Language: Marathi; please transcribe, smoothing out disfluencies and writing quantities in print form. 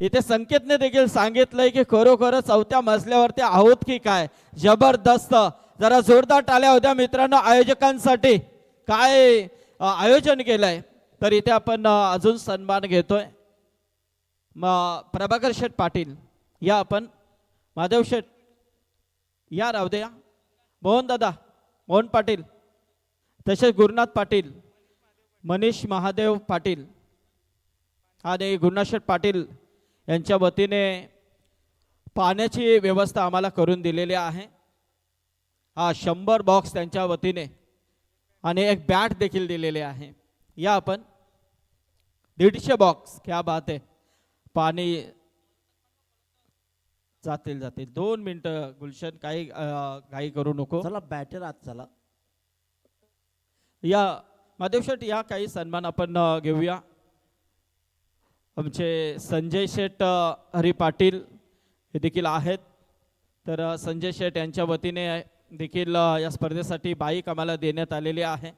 इथे संकेतने देखील सांगितलंय की खरोखर चौथ्या मजल्यावरती आहोत की काय. जबरदस्त. जरा जोरदार टाळ्या होत्या मित्रांनो आयोजकांसाठी. काय आयोजन केलंय. तर इथे आपण अजून सन्मान घेतोय. प्रभाकर शेठ पाटील या आपण. महादेव शेठ या राहू द्या. मोहन दादा मोहन पाटील तसेच गुरुनाथ पाटील मनीष महादेव पाटील आणि गुरुनाथ शेठ पाटील यांच्या वतीने पाण्याची व्यवस्था आम्हाला करून दिलेली आहे. हा 100 बॉक्स त्यांच्या वतीने आणि एक बॅट देखील दिलेले आहे. या आपण 150 बॉक्स. क्या बात आहे. पाणी जातील 2 मिनिटं गुलशन काही काही करू नको. चला बॅटर आत चला. या महादेव शेठ या काही सन्मान आपण घेऊया. आमचे संजय शेठ हरी पाटील हे देखील आहेत. तर संजय शेठ यांच्या वतीने देखील या स्पर्धेसाठी बाईक आम्हाला देण्यात आलेली आहे.